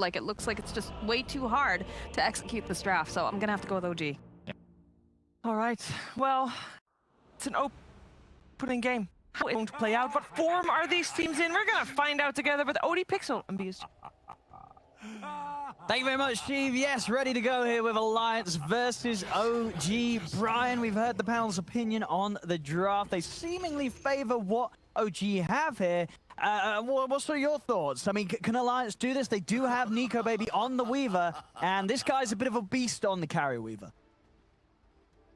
like it looks like it's just way too hard to execute this draft, so I'm gonna have to go with OG. Yeah. All right, well, it's an opening game. How it's going to play out? What form are these teams in? We're gonna find out together with OD Pixel and Beast. Thank you very much, Steve. Yes, ready to go here with Alliance versus OG. Brian, we've heard the panel's opinion on the draft. They seemingly favor what OG have here. What's sort of your thoughts? I mean, can Alliance do this? They do have Nico Baby on the Weaver, and this guy's a bit of a beast on the carry Weaver.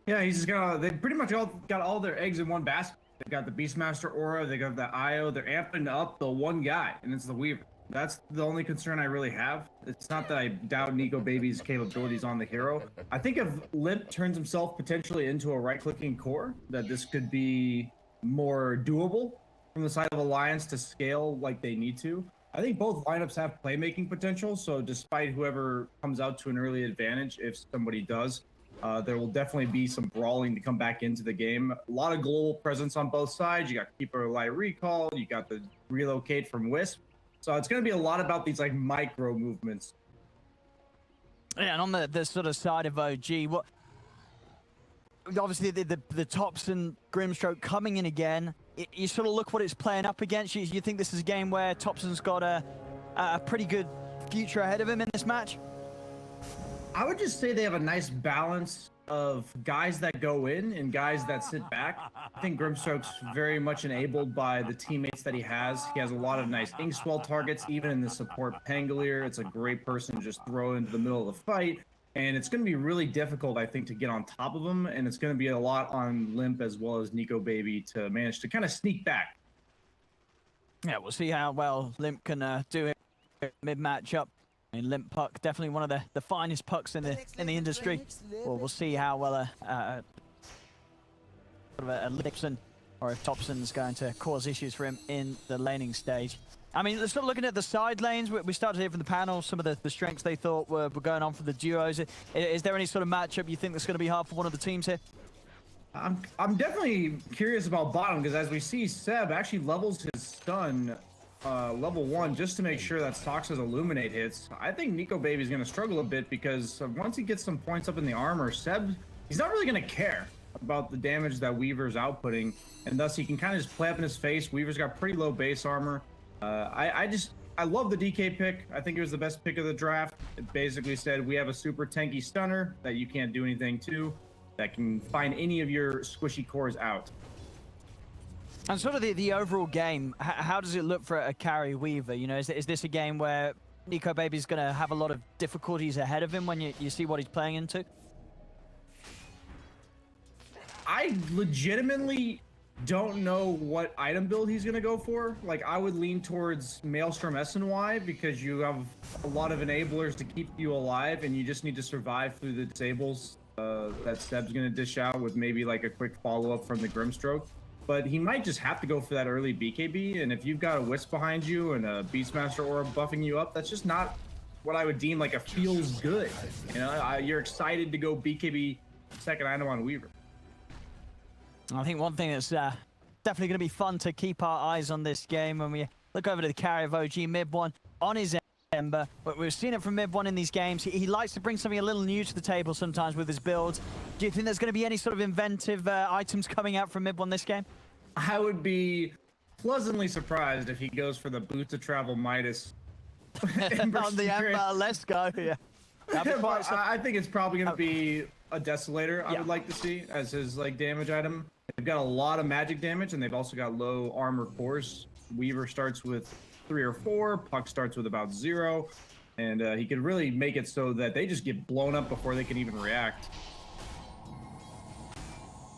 Yeah, he's got. They pretty much all got all their eggs in one basket. They got the Beastmaster aura. They got the IO. They're amping up the one guy, and it's the Weaver. That's the only concern I really have. It's not that I doubt Nico Baby's capabilities on the hero. I think if Limp turns himself potentially into a right-clicking core, that this could be more doable from the side of Alliance to scale like they need to. I think both lineups have playmaking potential, so despite whoever comes out to an early advantage, if somebody does, there will definitely be some brawling to come back into the game. A lot of global presence on both sides. You got Keeper Light Recall, you got the relocate from Wisp. So it's going to be a lot about these like micro movements. Yeah, and on the sort of side of OG, what obviously the Thompson Grimstroke coming in again. You sort of look what it's playing up against. You think this is a game where Thompson's got a pretty good future ahead of him in this match? I would just say they have a nice balance of guys that go in and guys that sit back. I think Grimstroke's very much enabled by the teammates that he has. He has a lot of nice Inkswell targets, even in the support Pangolier. It's a great person to just throw into the middle of the fight. And it's going to be really difficult, I think, to get on top of him. And it's going to be a lot on Limp as well as Nico Baby to manage to kind of sneak back. Yeah, we'll see how well Limp can do it mid matchup. I mean, Limp Puck, definitely one of the finest pucks in the industry. Well, we'll see how well sort of a Lipson or if Thompson's going to cause issues for him in the laning stage. I mean, let's start looking at the side lanes. We started to hear from the panel some of the strengths they thought were going on for the duos. Is there any sort of matchup you think that's going to be hard for one of the teams here? I'm definitely curious about bottom because as we see, Seb actually levels his stun level 1 just to make sure that Sox's Illuminate hits. I think Nico Baby's going to struggle a bit because once he gets some points up in the armor, Seb, he's not really going to care about the damage that Weaver's outputting, and thus he can kind of just play up in his face. Weaver's got pretty low base armor. I love the DK pick. I think it was the best pick of the draft. It basically said we have a super tanky stunner that you can't do anything to, that can find any of your squishy cores out. And sort of the overall game, how does it look for a carry Weaver? You know, is this a game where Nico Baby's going to have a lot of difficulties ahead of him when you see what he's playing into? I legitimately don't know what item build he's going to go for. Like, I would lean towards Maelstrom SNY because you have a lot of enablers to keep you alive and you just need to survive through the disables that Seb's going to dish out with maybe like a quick follow-up from the Grimstroke. But he might just have to go for that early BKB, and if you've got a Wisp behind you and a Beastmaster Aura buffing you up, that's just not what I would deem like a feels good. You know, you're excited to go BKB second item on Weaver. I think one thing that's definitely going to be fun to keep our eyes on this game when we look over to the carry of OG Mid1 on his Ember. But we've seen it from Mid1 in these games. He likes to bring something a little new to the table sometimes with his builds. Do you think there's going to be any sort of inventive items coming out from Mid1 this game? I would be pleasantly surprised if he goes for the Boots of Travel Midas. On the Ember, let's go. Yeah. I think it's probably going to be a Desolator. I would like to see as his like damage item. They've got a lot of magic damage, and they've also got low armor cores. Weaver starts with 3 or 4. Puck starts with about 0, and he could really make it so that they just get blown up before they can even react.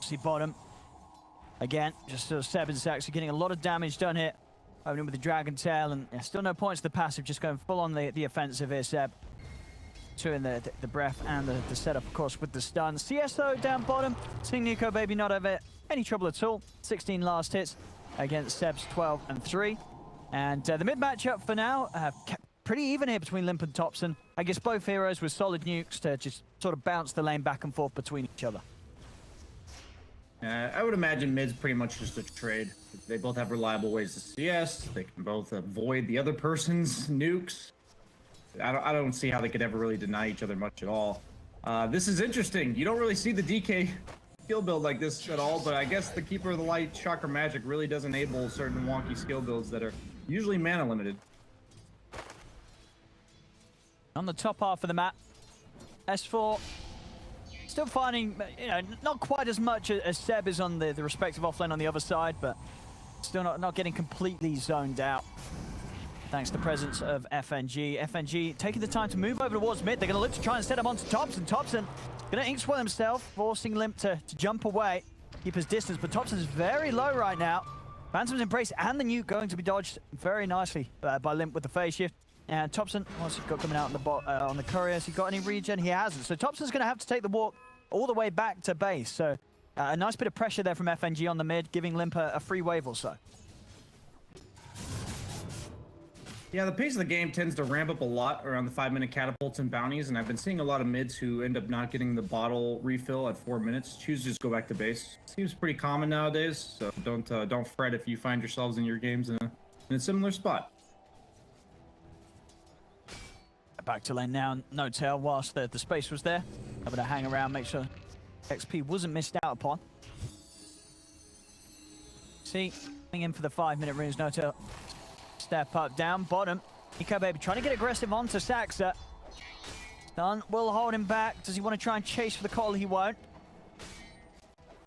See bottom again, just sort of 7 sacks. You're getting a lot of damage done here. Opening with the Dragon Tail, and still no points to the passive, just going full on the offensive here, Seb. 2 in the breath and the setup, of course, with the stun. CSO down bottom, seeing Nico Baby not have any trouble at all. 16 last hits against Seb's 12 and 3. And the mid matchup for now, pretty even here between Limp and Thompson. I guess both heroes with solid nukes to just sort of bounce the lane back and forth between each other. I would imagine mid's pretty much just a trade. They both have reliable ways to CS. They can both avoid the other person's nukes. I don't see how they could ever really deny each other much at all. This is interesting. You don't really see the DK skill build like this at all, but I guess the Keeper of the Light Chakra Magic really does enable certain wonky skill builds that are usually mana limited. On the top half of the map, S4 still finding, you know, not quite as much as Seb is on the respective offlane on the other side, but still not getting completely zoned out. Thanks to the presence of FNG. FNG taking the time to move over towards mid. They're going to look to try and set him onto Thompson. Thompson going to ink swell himself, forcing Limp to jump away, keep his distance. But Thompson's very low right now. Phantom's Embrace and the nuke going to be dodged very nicely by Limp with the phase shift. And Thompson, what's he got coming out on the on the courier? Has he got any regen? He hasn't. So Thompson's going to have to take the walk all the way back to base. So a nice bit of pressure there from FNG on the mid, giving Limp a free wave or so. Yeah, the pace of the game tends to ramp up a lot around the 5-minute catapults and bounties, and I've been seeing a lot of mids who end up not getting the bottle refill at 4 minutes. Choose to just go back to base. Seems pretty common nowadays, so don't fret if you find yourselves in your games in a similar spot. Back to lane now, no tail whilst the space was there. Able to hang around, make sure XP wasn't missed out upon. See, coming in for the 5-minute runes, no tail. Step up, down, bottom. Eco Baby trying to get aggressive onto Saxa. Stun will hold him back. Does he want to try and chase for the call? He won't.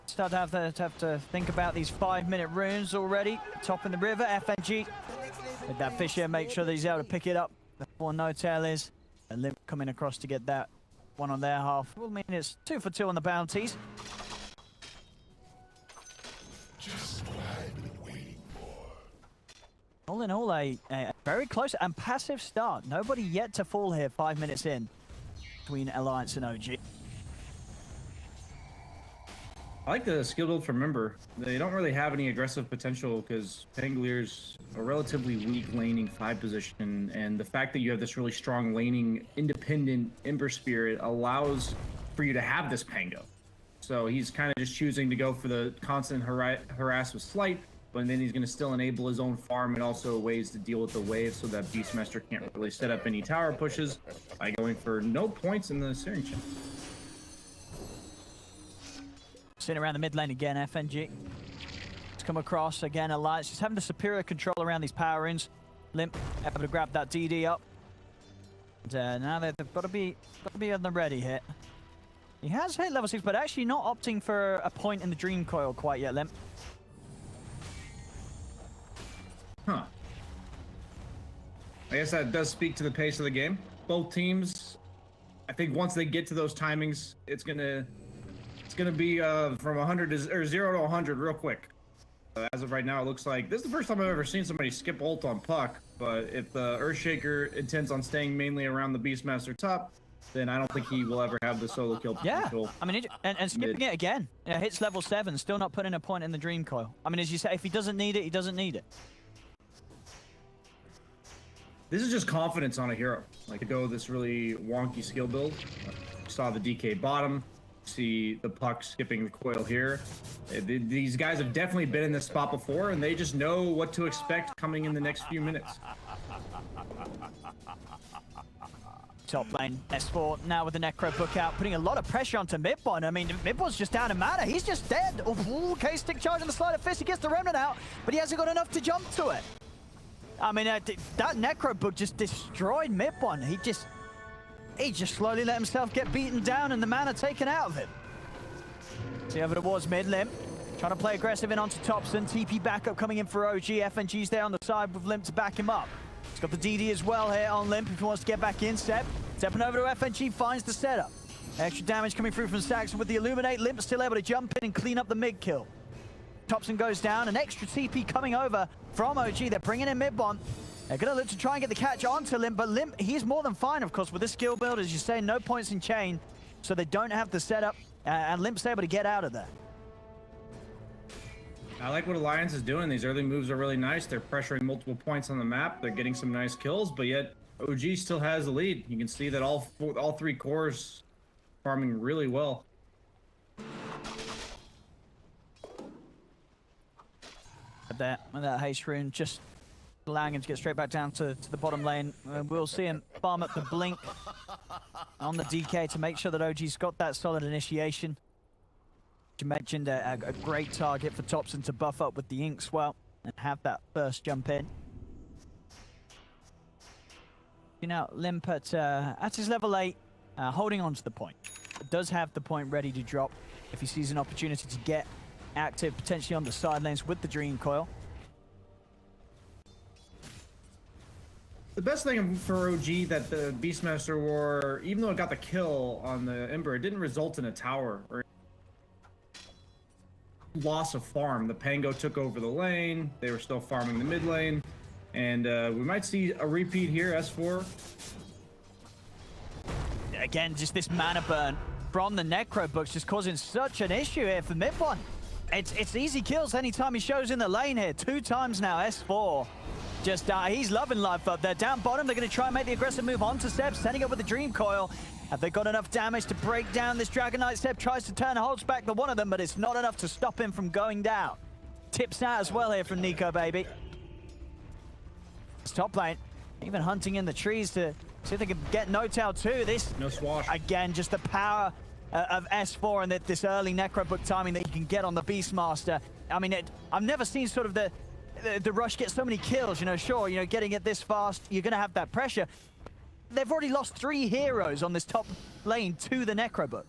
Start to have to think about these 5-minute runes already. Top in the river, FNG. With that fish here, make sure that he's able to pick it up before no tail is. A Limp coming across to get that one on their half. Will mean it's 2 for 2 on the bounties. Just what I've been waiting for. All in all, a very close and passive start. Nobody yet to fall here 5 minutes in between Alliance and OG. I like the skill build from Member. They don't really have any aggressive potential because Penglier's a relatively weak laning 5 position, and the fact that you have this really strong laning independent Ember Spirit allows for you to have this Pango. So he's kind of just choosing to go for the constant harass with Slight, but then he's going to still enable his own farm and also ways to deal with the wave so that Beastmaster can't really set up any tower pushes by going for no points in the Searing Chain. Sitting around the mid lane again, FNG. Let's come across again, Alliance. Just having the superior control around these power runes. Limp able to grab that DD up. And now they've got to be on the ready here. He has hit level 6, but actually not opting for a point in the Dream Coil quite yet, Limp. Huh. I guess that does speak to the pace of the game. Both teams, I think once they get to those timings, it's gonna be from 100 to or 0 to 100 real quick. As of right now, it looks like this is the first time I've ever seen somebody skip ult on Puck. But if the Earthshaker intends on staying mainly around the Beastmaster top, then I don't think he will ever have the solo kill potential. Yeah, I mean, and skipping it again. You know, hits level 7, still not putting a point in the Dream Coil. I mean, as you say, if he doesn't need it, he doesn't need it. This is just confidence on a hero. Like to go this really wonky skill build. Saw the DK bottom. See the Puck skipping the coil here. These guys have definitely been in this spot before, and they just know what to expect coming in the next few minutes. Top lane, S4 now with the Necro Book out, putting a lot of pressure onto Midbon. I mean, Midbon's just down in mana. He's just dead. Ooh, K-Stick charge on the Sleight of Fist. He gets the Remnant out, but he hasn't got enough to jump to it. I mean, that Necro Book just destroyed Midbon. He just slowly let himself get beaten down and the mana taken out of him. See over towards mid, Limp. Trying to play aggressive in onto Thompson. TP backup coming in for OG. FNG's there on the side with Limp to back him up. He's got the DD as well here on Limp if he wants to get back in. Stepping over to FNG, finds the setup. Extra damage coming through from Saxon with the Illuminate. Limp still able to jump in and clean up the mid kill. Thompson goes down. An extra TP coming over from OG. They're bringing in Midbon. They're going to look to try and get the catch onto Limp, but Limp, he's more than fine, of course, with this skill build. As you say, no points in chain, so they don't have the setup, and Limp's able to get out of there. I like what Alliance is doing. These early moves are really nice. They're pressuring multiple points on the map. They're getting some nice kills, but yet OG still has the lead. You can see that all 3 cores farming really well. That haste rune just Langan to get straight back down to the bottom lane. We'll see him farm up the blink on the DK to make sure that OG's got that solid initiation. You mentioned a great target for Topson to buff up with the ink swell and have that first jump in. You know, Limp at his level 8, holding on to the point. Does have the point ready to drop if he sees an opportunity to get active, potentially on the side lanes with the Dream Coil. The best thing for OG that the Beastmaster War, even though it got the kill on the Ember, it didn't result in a tower or loss of farm. The Pango took over the lane. They were still farming the mid lane. And we might see a repeat here, S4. Again, just this mana burn from the Necro books just causing such an issue here for Midbon. It's easy kills anytime he shows in the lane here. 2 times now, S4. Just, he's loving life up there. Down bottom, they're going to try and make the aggressive move onto Seb, setting up with the Dream Coil. Have they got enough damage to break down this Dragon Knight? Seb tries to turn, holds back the one of them, but it's not enough to stop him from going down. Tips out as well here from Nico, baby. It's top lane, even hunting in the trees to see if they can get No-Tail too. This, no swash. Again, just the power of S4 and this early Necrobook timing that you can get on the Beastmaster. I mean, I've never seen sort of the rush get so many kills. You know, sure, you know, getting it this fast, you're going to have that pressure. They've already lost 3 heroes on this top lane to the Necrobook.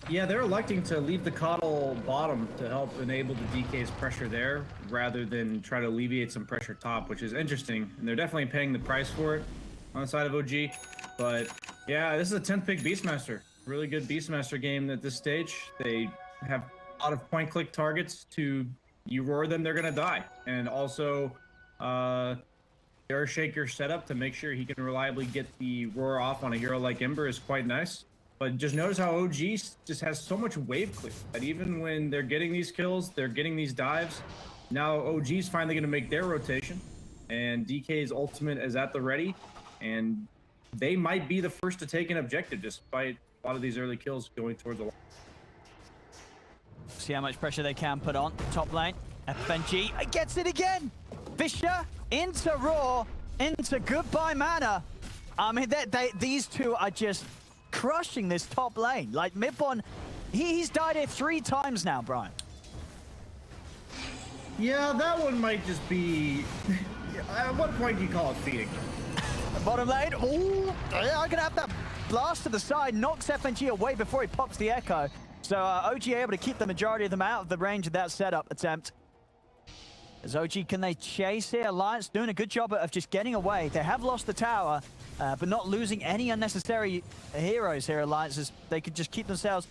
Yeah, they're electing to leave the Coddle bottom to help enable the DK's pressure there, rather than try to alleviate some pressure top, which is interesting. And they're definitely paying the price for it on the side of OG. But yeah, this is a 10th pick Beastmaster. Really good Beastmaster game at this stage. They have a lot of point-click targets. You roar them, they're gonna die. And also, Earthshaker setup to make sure he can reliably get the roar off on a hero like Ember is quite nice. But just notice how OG just has so much wave clear that even when they're getting these kills, they're getting these dives. Now OG's finally going to make their rotation, and DK's ultimate is at the ready, and they might be the first to take an objective despite a lot of these early kills going towards the line. See how much pressure they can put on. Top lane, FNG gets it again. Fisher into Roar, into Goodbye Mana. I mean, these two are just crushing this top lane. Like Midbon, he's died here 3 times now, Brian. Yeah, that one might just be... At what point do you call it feeding? Bottom lane, ooh, I'm gonna have that blast to the side, knocks FNG away before he pops the Echo. So OG able to keep the majority of them out of the range of that setup attempt. As OG, can they chase here? Alliance doing a good job of just getting away. They have lost the tower, but not losing any unnecessary heroes here, Alliance, as they could just keep themselves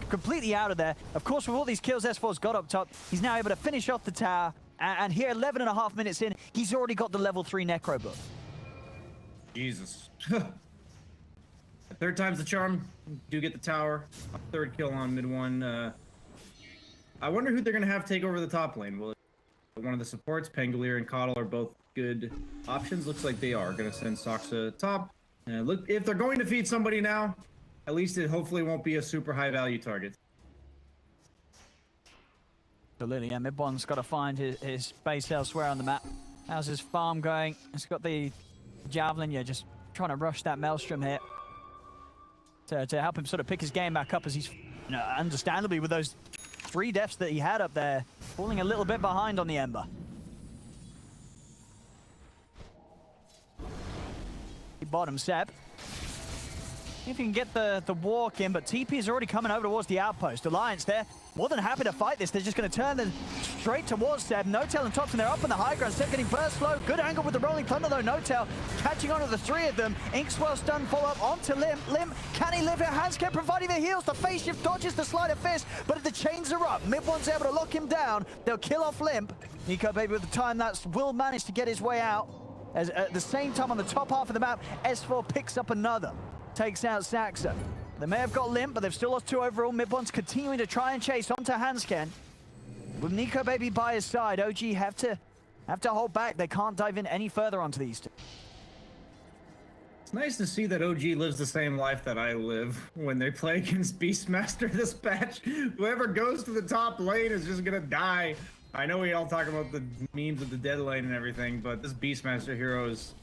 completely out of there. Of course, with all these kills S4's got up top, he's now able to finish off the tower. And here, 11.5 minutes in, he's already got the level 3 Necro book. Jesus. 3rd time's the charm. Do get the tower. 3rd kill on mid 1. I wonder who they're going to have take over the top lane. Will it one of the supports? Pangolier and Coddle are both good options. Looks like they are going to send Soxa top. Look, if they're going to feed somebody now, at least it hopefully won't be a super high value target. Absolutely, yeah. Midbon's got to find his base elsewhere on the map. How's his farm going? He's got the Javelin, yeah, just trying to rush that Maelstrom here to help him sort of pick his game back up, as he's, you know, understandably with those 3 deaths that he had up there, falling a little bit behind on the Ember. Bottom Seb. See if you can get the walk in, but TP is already coming over towards the outpost. Alliance there, more than happy to fight this. They're just going to turn them straight towards Seb. No-Tail and Topson, they're up on the high ground. Seb getting burst flow. Good angle with the Rolling Thunder though. No-Tail catching onto the 3 of them. Inkswell stun follow-up onto Limp. Limp, can he live here? Handscape providing the heals. The face shift dodges the sleight of fist, but the chains are up. Midbon's able to lock him down. They'll kill off Limp. Nico, baby, with the time that's will manage to get his way out. As at the same time on the top half of the map, S4 picks up another. Takes out Saxa. They may have got Limp, but they've still lost 2 overall. Midbon's continuing to try and chase onto Hansken. With Nico baby by his side, OG have to hold back. They can't dive in any further onto these 2. It's nice to see that OG lives the same life that I live when they play against Beastmaster this patch. Whoever goes to the top lane is just gonna die. I know we all talk about the memes of the dead lane and everything, but this Beastmaster hero is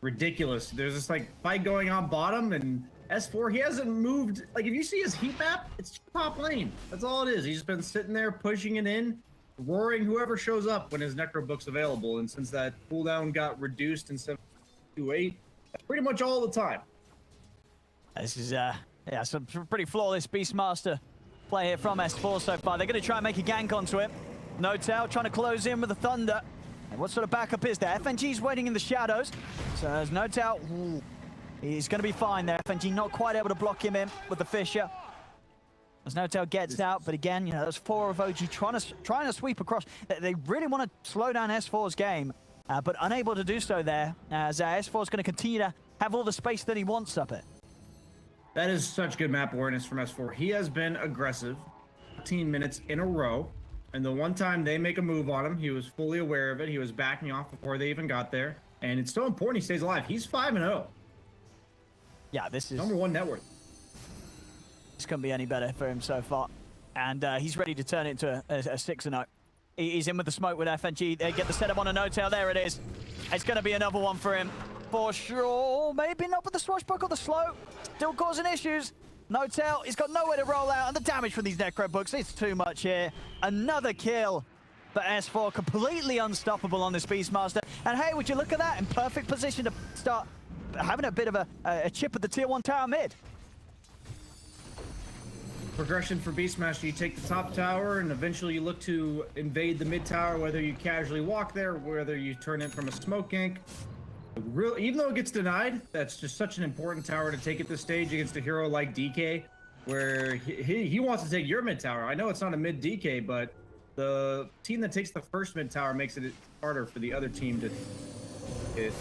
ridiculous. There's this like fight going on bottom, and S4, he hasn't moved. Like if you see his heat map, it's top lane. That's all it is. He's just been sitting there pushing it in, roaring whoever shows up when his Necro Book's available. And since that cooldown got reduced in 7.28, that's pretty much all the time. This is yeah, some pretty flawless Beastmaster play here from S4 so far. They're going to try and make a gank onto him. No Tail trying to close in with the Thunder. And what sort of backup is there? FNG's waiting in the shadows. So there's No Tail. He's going to be fine there. FNG not quite able to block him in with the Fisher. As No Tail gets out, but again, you know, there's 4 of OG trying to sweep across. They really want to slow down S4's game, but unable to do so there, as S4 is going to continue to have all the space that he wants up it. That is such good map awareness from S4. He has been aggressive 15 minutes in a row. And the one time they make a move on him, he was fully aware of it. He was backing off before they even got there. And it's so important he stays alive. He's 5-0. Yeah, this is #1 net worth. This couldn't be any better for him so far. And he's ready to turn it into a 6-0. He's in with the smoke with FNG. They get the setup on a No Tail. There it is. It's going to be another one for him. For sure. Maybe not with the swashbuckle, the slow. Still causing issues. No Tail, he's got nowhere to roll out, and the damage from these Necro Books, it's too much here. Another kill for S4, completely unstoppable on this Beastmaster. And hey, would you look at that? In perfect position to start having a bit of a chip at the tier 1 tower mid. Progression for Beastmaster, you take the top tower, and eventually you look to invade the mid tower, whether you casually walk there, whether you turn it from a smoke gank. Even though it gets denied, that's just such an important tower to take at this stage against a hero like DK, where he wants to take your mid tower. I know it's not a mid DK, but the team that takes the first mid tower makes it harder for the other team to hit.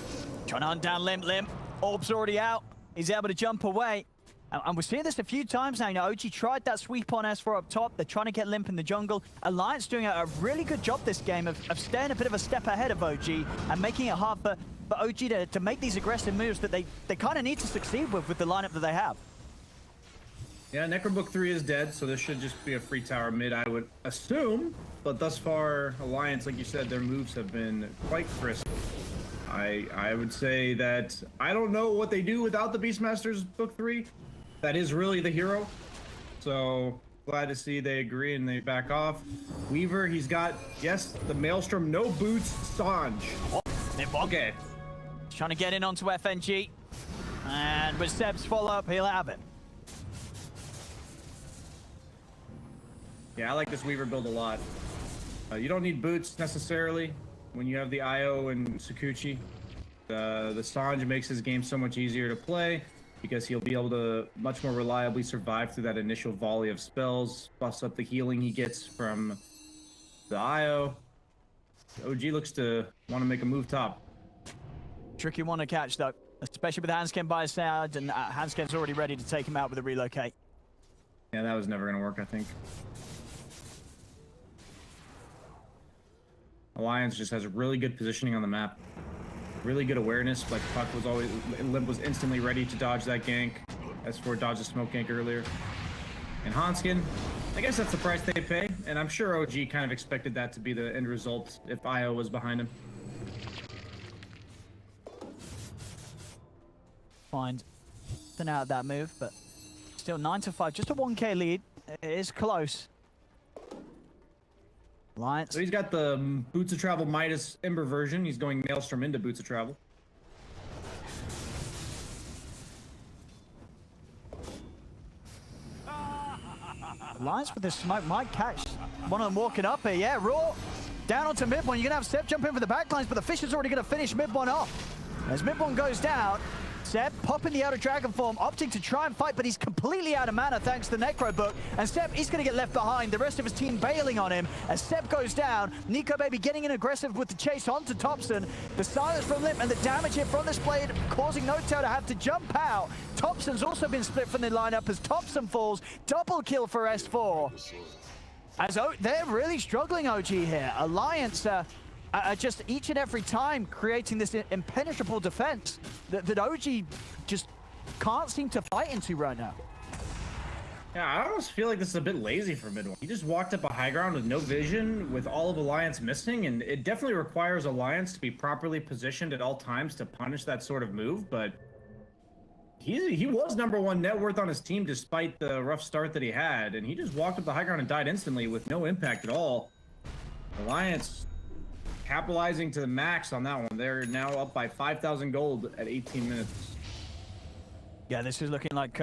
Trying to hunt down Limp. Orb's already out. He's able to jump away. And we're seeing this a few times now. You know, OG tried that sweep on S4 up top. They're trying to get Limp in the jungle. Alliance doing a really good job this game of staying a bit of a step ahead of OG and making it hard for OG to make these aggressive moves that they kind of need to succeed with the lineup that they have. Yeah, Necrobook 3 is dead, so this should just be a free tower mid, I would assume. But thus far, Alliance, like you said, their moves have been quite crisp. I would say that I don't know what they do without the Beastmaster's Book 3. That is really the hero. So glad to see they agree and they back off. Weaver, he's got, yes, the Maelstrom, no boots, Sanj. Okay. Trying to get in onto FNG. And with Seb's follow-up, he'll have it. Yeah, I like this Weaver build a lot. You don't need boots necessarily when you have the IO and Sakuchi. The Sanj makes his game so much easier to play because he'll be able to much more reliably survive through that initial volley of spells, plus up the healing he gets from the IO. OG looks to want to make a move top. Tricky one to catch, though, especially with Hanskin by his side, and Hanskin's already ready to take him out with a relocate. Yeah, that was never going to work, I think. Alliance just has really good positioning on the map. Really good awareness, like Puck was always, Limp was instantly ready to dodge that gank. S4 dodged a smoke gank earlier. And Hanskin, I guess that's the price they pay, and I'm sure OG kind of expected that to be the end result if IO was behind him. Find out that move, but still 9-5, just a 1k lead. It is close. Alliance. So he's got the Boots of Travel Midas Ember version. He's going Maelstrom into Boots of Travel. Alliance with this smoke might catch one of them walking up here. Yeah, Raw down onto mid one. You're going to have Seb jump in for the backlines, but the Fisher's already going to finish mid one off. As mid one goes down, Seb popping the Outer Dragon form, opting to try and fight, but he's completely out of mana thanks to the Necro Book. And Seb, he's going to get left behind. The rest of his team bailing on him. As Seb goes down, Nico Baby getting in aggressive with the chase onto Thompson. The silence from Limp and the damage here from this blade causing No Tail to have to jump out. Thompson's also been split from the lineup as Thompson falls. Double kill for S4. As they're really struggling, OG here. Alliance just each and every time creating this impenetrable defense that OG just can't seem to fight into right now. Yeah, I almost feel like this is a bit lazy for mid one. He just walked up a high ground with no vision, with all of Alliance missing, and it definitely requires Alliance to be properly positioned at all times to punish that sort of move, but he was #1 net worth on his team despite the rough start that he had, and he just walked up the high ground and died instantly with no impact at all. Alliance capitalizing to the max on that one. They're now up by 5,000 gold at 18 minutes. Yeah, this is looking like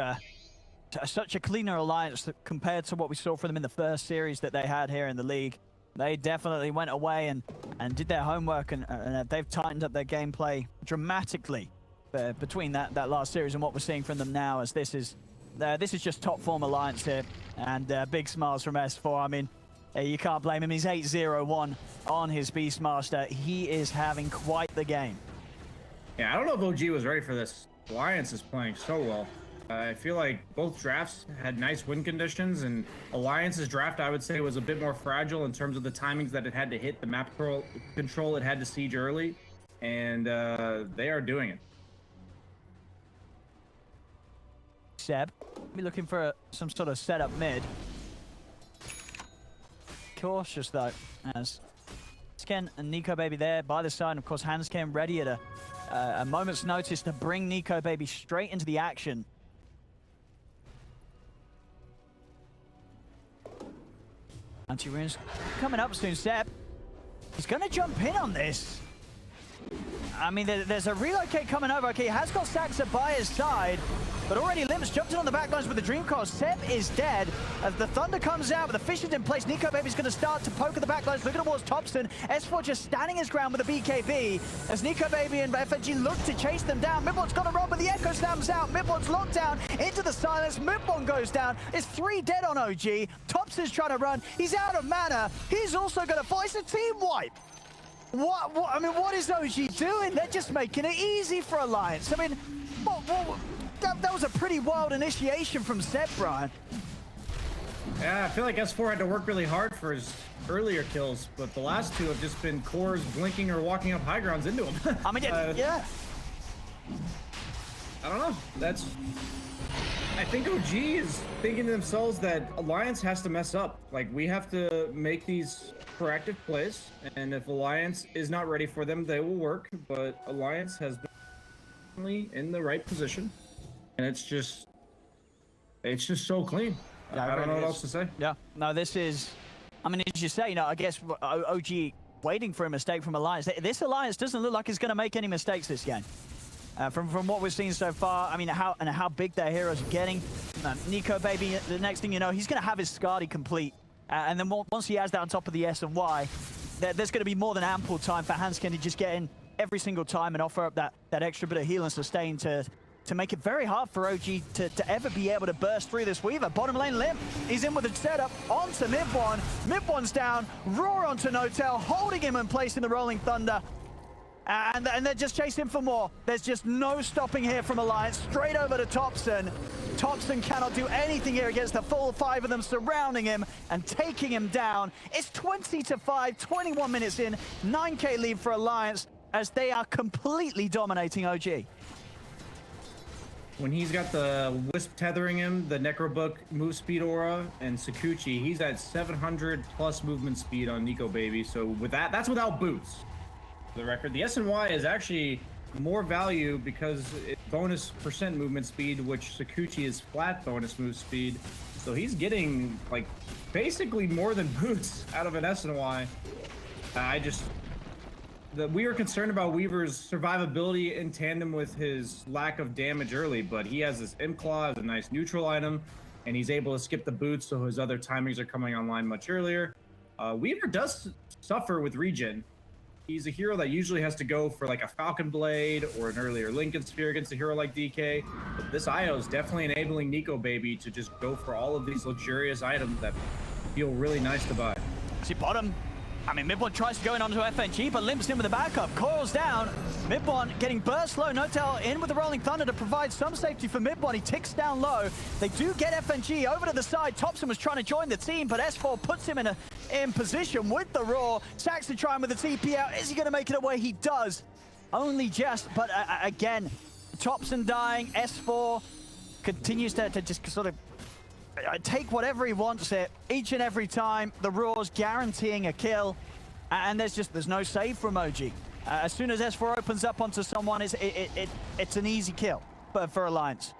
such a cleaner alliance compared to what we saw from them in the first series that they had here in the league. They definitely went away and did their homework, and they've tightened up their gameplay dramatically between that last series and what we're seeing from them now, as this is just top form alliance here, and big smiles from S4. I mean, you can't blame him. He's 8-0-1 on his Beastmaster. He is having quite the game. Yeah, I don't know if OG was ready for this. Alliance is playing so well. I feel like both drafts had nice win conditions, and Alliance's draft, I would say, was a bit more fragile in terms of the timings that it had to hit, the map control it had to siege early, and they are doing it. Seb, be looking for some sort of setup mid. Cautious though, as Sken and Nico Baby there by the side. Of course, Hans came ready at a moment's notice to bring Nico Baby straight into the action. Anti-runes coming up soon. Seb, he's going to jump in on this. I mean, there's a relocate coming over. Okay, he has got Saxa by his side, but already Limps jumped in on the backlines with the Dream Coil. Seb is dead. As the Thunder comes out, with the Fishes in place, Nico Baby's going to start to poke at the backlines, looking towards Thompson. S4 just standing his ground with the BKB, as Nico Baby and FNG look to chase them down. Midbon's got to run, but the Echo slams out. Midbon's locked down into the silence. Midbon goes down. It's 3 dead on OG. Thompson's trying to run. He's out of mana. He's also going to fall. It's a team wipe. What? I mean, what is OG doing? They're just making it easy for Alliance. I mean, that was a pretty wild initiation from Seb, Brian. Yeah, I feel like S4 had to work really hard for his earlier kills, but the last two have just been cores blinking or walking up high grounds into him. I mean, yeah. I don't know. I think OG is thinking to themselves that Alliance has to mess up. Like, we have to make these proactive plays, and if Alliance is not ready for them, they will work, but Alliance has been in the right position, and it's just so clean. Yeah, I don't know what else to say. Yeah, no, this is, I mean, as you say, I guess OG waiting for a mistake from Alliance. This Alliance doesn't look like it's going to make any mistakes this game. From what we've seen so far, I mean, how big their heroes are getting. Nico Baby, the next thing you know, he's going to have his Skadi complete. And then once he has that on top of the S and Y, there's going to be more than ample time for Hanskin to just get in every single time and offer up that extra bit of heal and sustain to make it very hard for OG to ever be able to burst through this Weaver. Bottom lane Limp, he's in with a setup onto Midbon. Midbon's down, Roar onto Notel, holding him in place in the Rolling Thunder. And they're just chasing for more. There's just no stopping here from Alliance. Straight over to Thompson. Thompson cannot do anything here against the full 5 of them surrounding him and taking him down. It's 20-5, 21 minutes in, 9k lead for Alliance as they are completely dominating OG. When he's got the Wisp tethering him, the Necrobook move speed aura, and Sakuchi, he's at 700 plus movement speed on Nico Baby. So with that's without boots. For the record, the S&Y is actually more value because it's bonus % movement speed, which Sakuchi is flat bonus move speed. So he's getting like basically more than boots out of an S&Y. We were concerned about Weaver's survivability in tandem with his lack of damage early, but he has this Imp-Claw as a nice neutral item, and he's able to skip the boots, so his other timings are coming online much earlier. Weaver does suffer with regen. He's a hero that usually has to go for like a Falcon Blade or an earlier Lincoln Sphere against a hero like DK, but this IO is definitely enabling Nico Baby to just go for all of these luxurious items that feel really nice to buy. See, bottom. I mean, Midbon tries to go in onto FNG, but Limps in with the backup. Coils down. Midbon getting burst low. Notel in with the Rolling Thunder to provide some safety for Midbon. He ticks down low. They do get FNG over to the side. Thompson was trying to join the team, but S4 puts him in position with the Roar. Saxon trying with the TP out. Is he going to make it away? He does. Only just, but again, Thompson dying. S4 continues to just sort of take whatever he wants it each and every time. The Roars guaranteeing a kill, and there's no save from OG. As soon as S4 opens up onto someone, it's an easy kill for Alliance.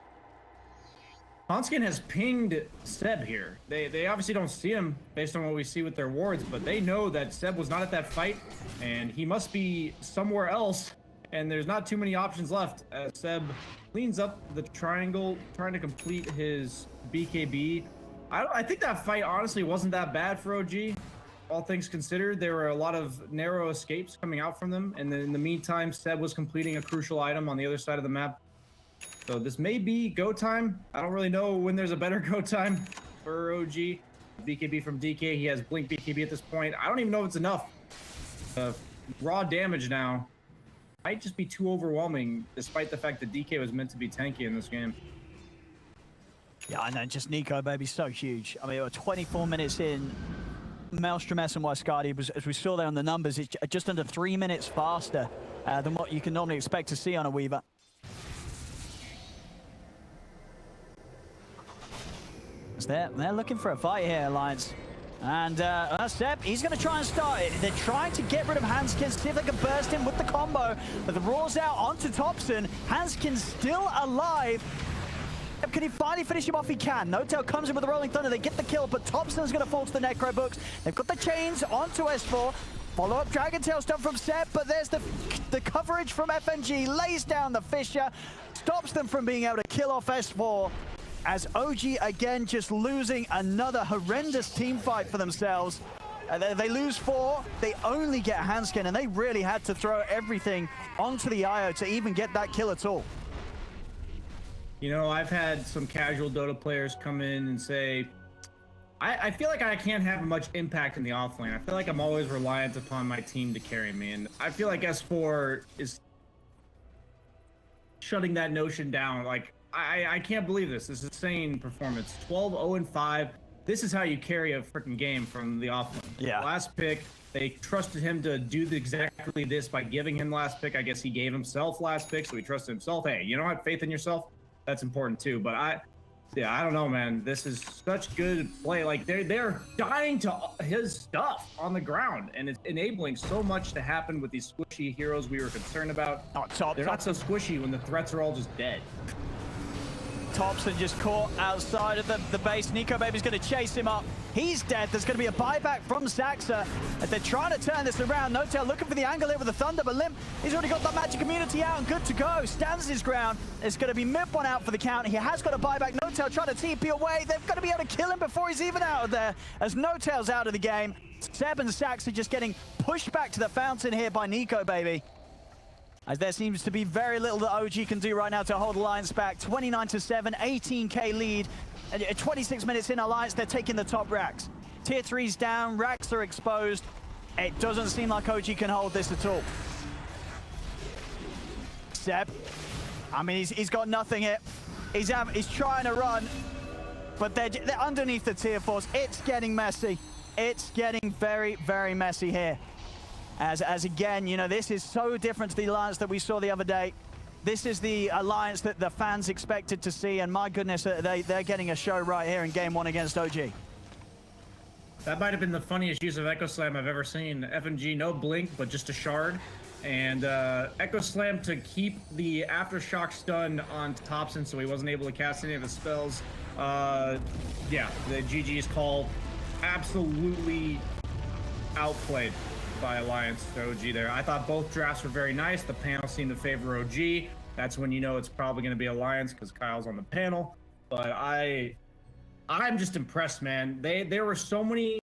Hanskin has pinged Seb here. They obviously don't see him based on what we see with their wards, but they know that Seb was not at that fight, and he must be somewhere else, and there's not too many options left. Seb cleans up the triangle, trying to complete his BKB. I think that fight honestly wasn't that bad for OG. All things considered, there were a lot of narrow escapes coming out from them, and then in the meantime, Seb was completing a crucial item on the other side of the map. So this may be go time. I don't really know when there's a better go time for OG. BKB from DK, he has blink BKB at this point. I don't even know if it's enough. Raw damage now might just be too overwhelming, despite the fact that DK was meant to be tanky in this game. Yeah, I know, just Nico, baby, so huge. I mean, we're 24 minutes in. Maelstrom S and Wascati, as we saw there on the numbers, it's just under 3 minutes faster than what you can normally expect to see on a Weaver. They're looking for a fight here, Alliance. And Seb, he's going to try and start it. They're trying to get rid of Hanskin, see if they can burst him with the combo. But the Roar's out onto Thompson. Hanskin's still alive. Can he finally finish him off? He can. No-Tail comes in with the Rolling Thunder. They get the kill, but Thompson's going to fall to the Necro Books. They've got the chains onto S4. Follow-up Dragon Tail stuff from Seb, but there's the coverage from FNG. Lays down the Fissure. Stops them from being able to kill off S4. As OG, again, just losing another horrendous team fight for themselves. They lose 4. They only get Hanskin, and they really had to throw everything onto the IO to even get that kill at all. You know, I've had some casual Dota players come in and say, I feel like I can't have much impact in the offlane. I feel like I'm always reliant upon my team to carry me. And I feel like S4 is shutting that notion down. Like, I can't believe this. This is insane performance. 12-0-5. This is how you carry a freaking game from the offlane. Yeah. Last pick, they trusted him to do exactly this by giving him last pick. I guess he gave himself last pick, so he trusted himself. Hey, you know what? Faith in yourself. That's important too, but I don't know, man. This is such good play. Like they're dying to his stuff on the ground, and it's enabling so much to happen with these squishy heroes we were concerned about. They're not so squishy when the threats are all just dead. Thompson just caught outside of the base. Nico Baby's going to chase him up. He's dead. There's going to be a buyback from Saxa as they're trying to turn this around. No-Tail looking for the angle here with the Thunder, but Limp, he's already got that magic immunity out and good to go. Stands his ground. It's going to be Mip one out for the count. He has got a buyback. No-Tail trying to TP away. They've got to be able to kill him before he's even out of there as No-Tail's out of the game. Seb and Saxa just getting pushed back to the fountain here by Nico Baby. As there seems to be very little that OG can do right now to hold Alliance back. 29-7, 18k lead. And 26 minutes in Alliance, they're taking the top racks. Tier 3's down, racks are exposed. It doesn't seem like OG can hold this at all. Seb, I mean, he's got nothing here. He's trying to run, but they're underneath the tier 4s. It's getting messy. It's getting very, very messy here. As again, you know, this is so different to the Alliance that we saw the other day. This is the Alliance that the fans expected to see, and my goodness, they're getting a show right here in Game 1 against OG. That might have been the funniest use of Echo Slam I've ever seen. FNG, no blink, but just a shard. And Echo Slam to keep the Aftershock stun on Thompson so he wasn't able to cast any of his spells. Yeah, the GG's call absolutely outplayed by Alliance to OG there. I thought both drafts were very nice. The panel seemed to favor OG. That's when you know it's probably going to be Alliance because Kyle's on the panel. But I'm just impressed, man. There were so many